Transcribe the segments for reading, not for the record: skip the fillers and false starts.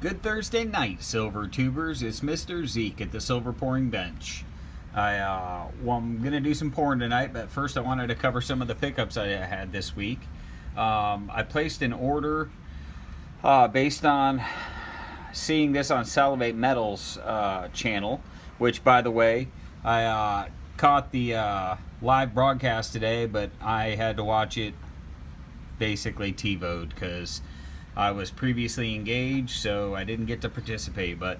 Good Thursday night, Silver Tubers. It's Mr. Zeke at the Silver Pouring Bench. I'm going to do some pouring tonight, but first I wanted to cover some of the pickups I had this week. I placed an order based on seeing this on Salivate Metals channel, which, by the way, I caught the live broadcast today, but I had to watch it basically TiVo'd because I was previously engaged, so I didn't get to participate. But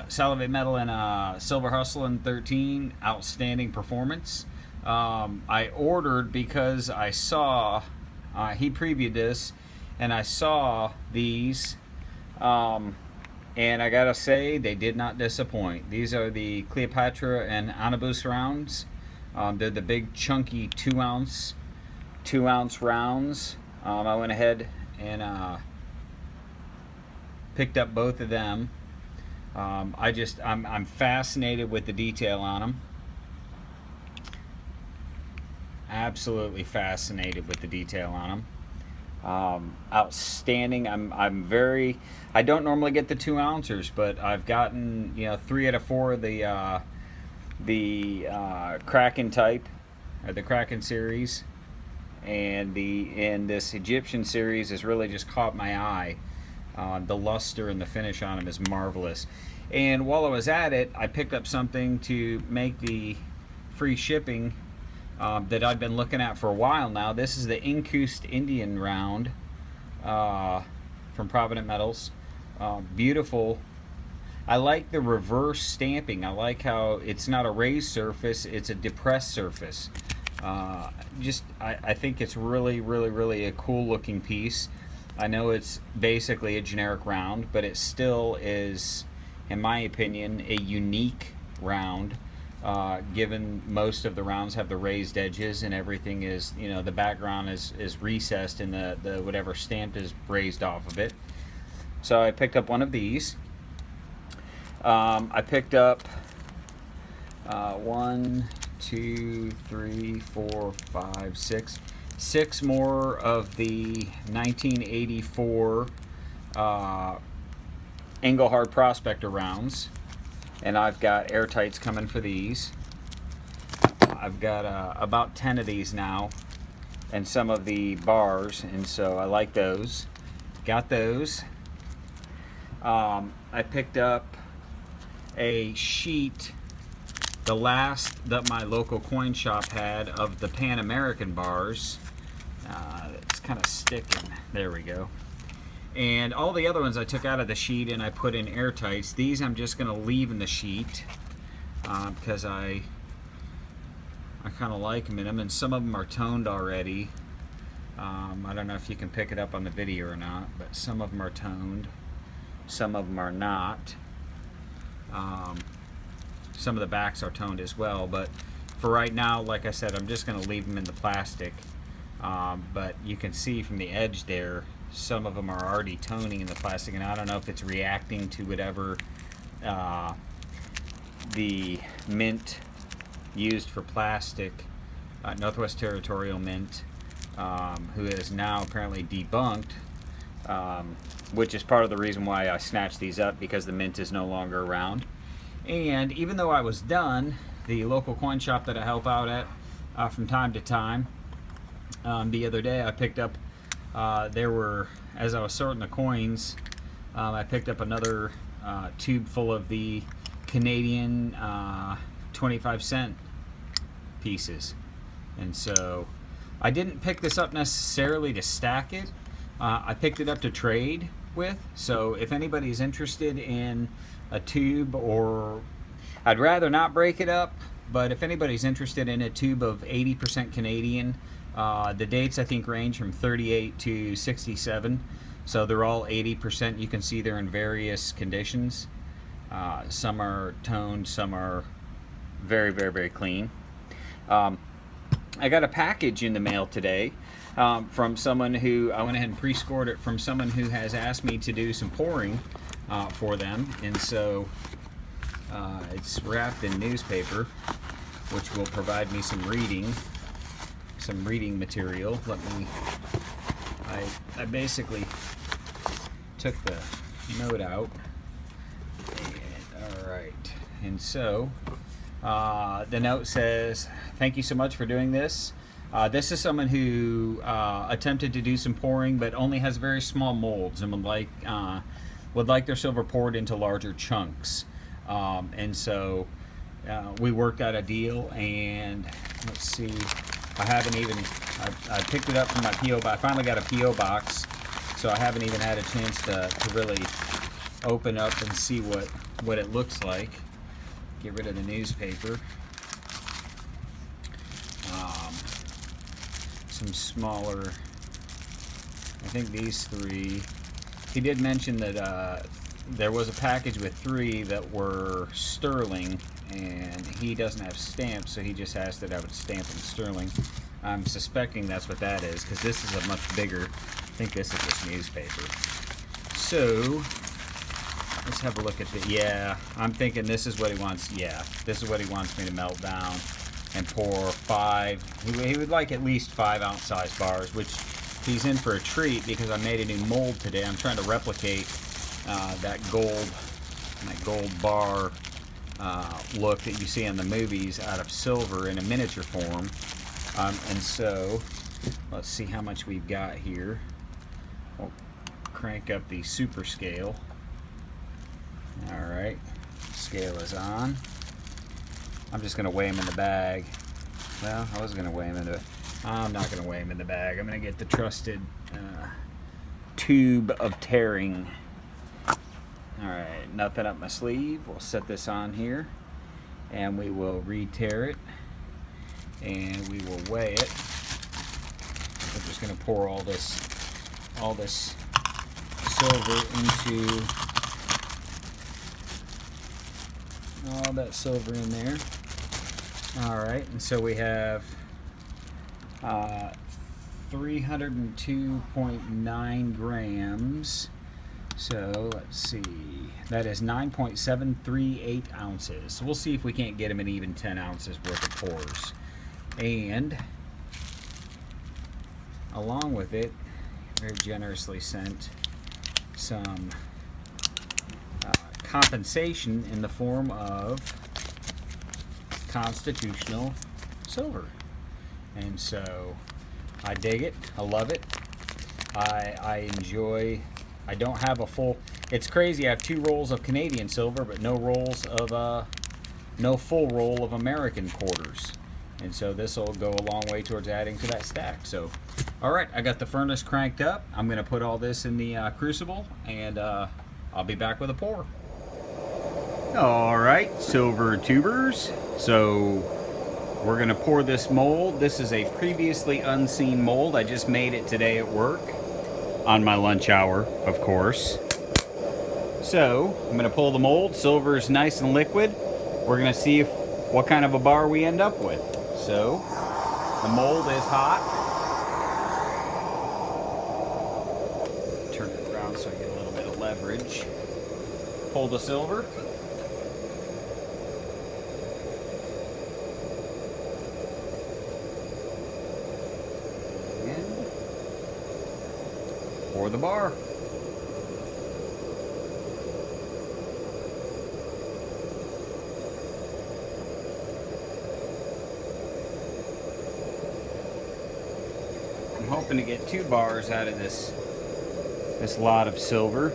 Salivate Metal and Silver Hustlin' 13, outstanding performance. I ordered because I saw he previewed this, and I saw these, and I gotta say they did not disappoint. These are the Cleopatra and Anubis rounds. They're the big chunky 2-ounce rounds. I went ahead and picked up both of them. I'm fascinated with the detail on them. Absolutely fascinated with the detail on them. Outstanding. I don't normally get the 2-ounces, but I've gotten 3 out of 4 of the Kraken type, or the Kraken series, and this Egyptian series has really just caught my eye. The luster and the finish on them is marvelous. And while I was at it, I picked up something to make the free shipping that I've been looking at for a while now. This is the Incused Indian round from Provident Metals. Beautiful. I like the reverse stamping. I like how it's not a raised surface, it's a depressed surface. I think it's really a cool looking piece. I know it's basically a generic round, but it still is, in my opinion, a unique round, given most of the rounds have the raised edges and everything is, the background is recessed and the whatever stamp is raised off of it. So I picked up one of these. I picked up 1, 2, 3, 4, 5, 6 more of the 1984 Engelhard Prospector rounds, and I've got airtights coming for these. I've got about 10 of these now, and some of the bars, and so I like those. Got those. I picked up a sheet, the last that my local coin shop had, of the Pan American bars. It's kind of sticking. There we go. And all the other ones I took out of the sheet and I put in airtights. These I'm just going to leave in the sheet because I kind of like them in them, and some of them are toned already. I don't know if you can pick it up on the video or not, but some of them are toned, some of them are not. Some of the backs are toned as well, but for right now, like I said, I'm just going to leave them in the plastic. But you can see from the edge there, some of them are already toning in the plastic, and I don't know if it's reacting to whatever the mint used for plastic, Northwest Territorial Mint, who is now apparently debunked, which is part of the reason why I snatched these up, because the mint is no longer around. And even though I was done, the local coin shop that I help out at from time to time, the other day I picked up, as I was sorting the coins, I picked up another tube full of the Canadian 25-cent pieces. And so I didn't pick this up necessarily to stack it. I picked it up to trade with. So if anybody's interested in a tube, or I'd rather not break it up, but if anybody's interested in a tube of 80% Canadian, the dates I think range from 38 to 67, so they're all 80%. You can see they're in various conditions. Some are toned, some are very clean. I got a package in the mail today from someone who, I went ahead and pre-scored it from someone who has asked me to do some pouring for them, and so it's wrapped in newspaper, which will provide me some reading material. I basically took the note out. And, all right. And so the note says, "Thank you so much for doing this. This is someone who attempted to do some pouring, but only has very small molds and would like their silver poured into larger chunks. And so we worked out a deal, and let's see, I picked it up from my P.O. box. I finally got a P.O. box, so I haven't even had a chance to really open up and see what it looks like. Get rid of the newspaper. Some smaller, I think these three. He did mention that there was a package with 3 that were sterling, and he doesn't have stamps, so he just asked that I would stamp them sterling. I'm suspecting that's what that is, because this is a much bigger, I think this is just newspaper. So let's have a look at the, yeah, I'm thinking this is what he wants. Yeah, this is what he wants me to melt down and pour 5. He would like at least 5-ounce size bars, which he's in for a treat because I made a new mold today. I'm trying to replicate that gold bar look that you see in the movies out of silver in a miniature form. And so let's see how much we've got here. We'll crank up the super scale. All right, scale is on. I'm just gonna weigh them in the bag. Well, I was gonna weigh them in the, I'm not gonna weigh them in the bag. I'm gonna get the trusted tube of tearing. All right, nothing up my sleeve. We'll set this on here, and we will re-tear it, and we will weigh it. I'm just gonna pour all this silver into all that silver in there. All right, and so we have 302.9 grams. So let's see, that is 9.738 ounces. So we'll see if we can't get him an even 10 ounces worth of pours. And along with it, very generously sent some compensation in the form of constitutional silver. And so I dig it, I love it, I enjoy. I don't have a full, it's crazy, I have 2 rolls of Canadian silver, but no full roll of American quarters. And so this will go a long way towards adding to that stack. So, all right, I got the furnace cranked up. I'm gonna put all this in the crucible, and I'll be back with a pour. All right, silver tubers. So we're gonna pour this mold. This is a previously unseen mold. I just made it today at work. On my lunch hour, of course. So I'm gonna pull the mold. Silver is nice and liquid. We're gonna see what kind of a bar we end up with. So the mold is hot. Turn it around so I get a little bit of leverage. Pull the silver. Pour the bar. I'm hoping to get 2 bars out of this lot of silver.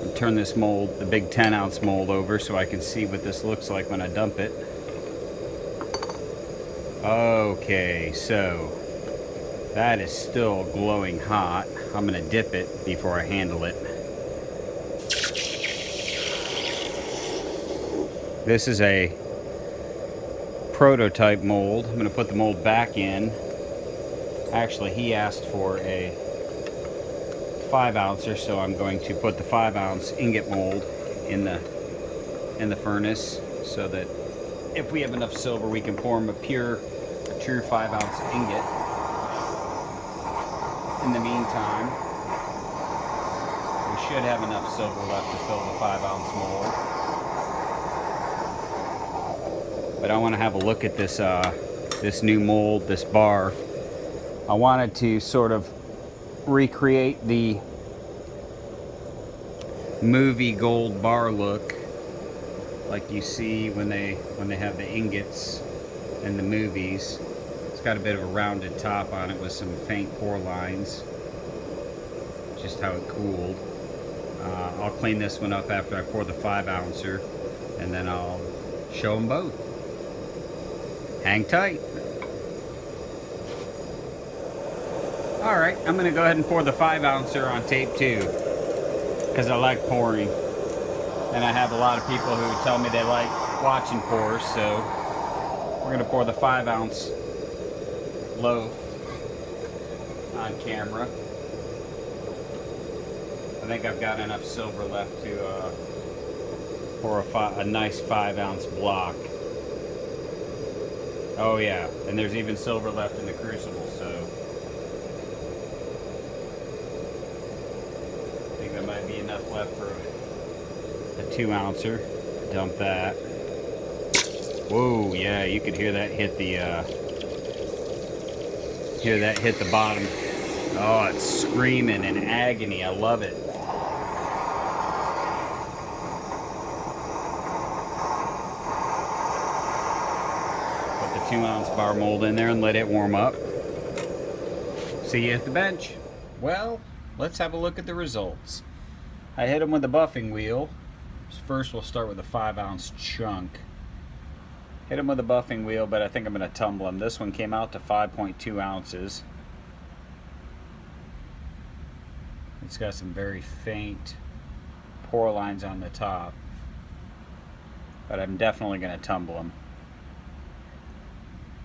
I'll turn this mold, the big 10-ounce mold, over so I can see what this looks like when I dump it. Okay, so that is still glowing hot. I'm gonna dip it before I handle it. This is a prototype mold. I'm gonna put the mold back in. Actually, he asked for a 5-ouncer, so I'm going to put the 5-ounce ingot mold in the furnace, so that if we have enough silver, we can pour him a true 5-ounce ingot. In the meantime, we should have enough silver left to fill the 5-ounce mold. But I want to have a look at this this new mold, this bar. I wanted to sort of recreate the movie gold bar look, like you see when they have the ingots in the movies. It's got a bit of a rounded top on it with some faint pour lines. Just how it cooled. I'll clean this one up after I pour the 5 ouncer, and then I'll show them both. Hang tight. Alright, I'm going to go ahead and pour the 5 ouncer on tape 2, because I like pouring. And I have a lot of people who tell me they like watching pours, so we're going to pour the 5 ounce loaf on camera. I think I've got enough silver left to pour a nice 5 ounce block. Oh yeah, and there's even silver left in the crucible, so I think there might be enough left for a 2 ouncer. Dump that. Whoa, yeah, you could hear that hit the bottom. Oh, it's screaming in agony. I love it. Put the 2 ounce bar mold in there and let it warm up. See you at the bench. Well, let's have a look at the results. I hit them with the buffing wheel. First we'll start with a 5 ounce chunk. Hit them with a buffing wheel, but I think I'm going to tumble them. This one came out to 5.2 ounces. It's got some very faint pour lines on the top, but I'm definitely going to tumble them.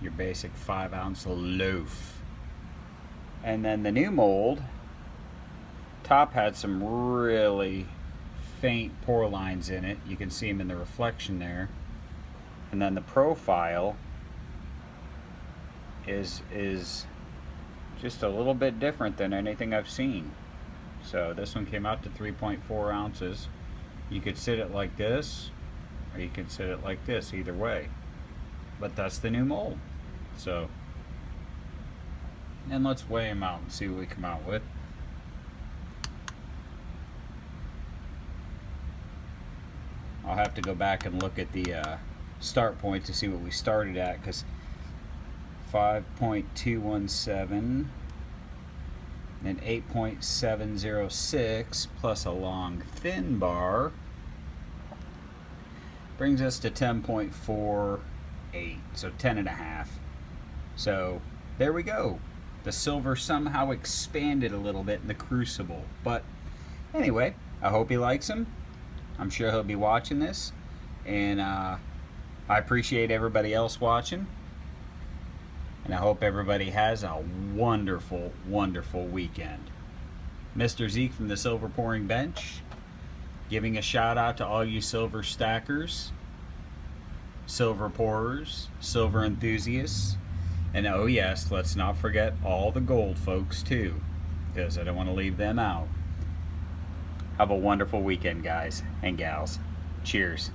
Your basic 5 ounce loaf. And then the new mold, top had some really faint pour lines in it. You can see them in the reflection there. And then the profile is just a little bit different than anything I've seen. So this one came out to 3.4 ounces. You could sit it like this, or you could sit it like this, either way. But that's the new mold. So, and let's weigh them out and see what we come out with. I'll have to go back and look at the start point to see what we started at, because 5.217 and 8.706 plus a long thin bar brings us to 10.48, so 10.5. So there we go. The silver somehow expanded a little bit in the crucible. But anyway, I hope he likes them. I'm sure he'll be watching this, and I appreciate everybody else watching, and I hope everybody has a wonderful, wonderful weekend. Mr. Zeke from the Silver Pouring Bench, giving a shout out to all you silver stackers, silver pourers, silver enthusiasts, and oh yes, let's not forget all the gold folks too, because I don't want to leave them out. Have a wonderful weekend, guys and gals. Cheers.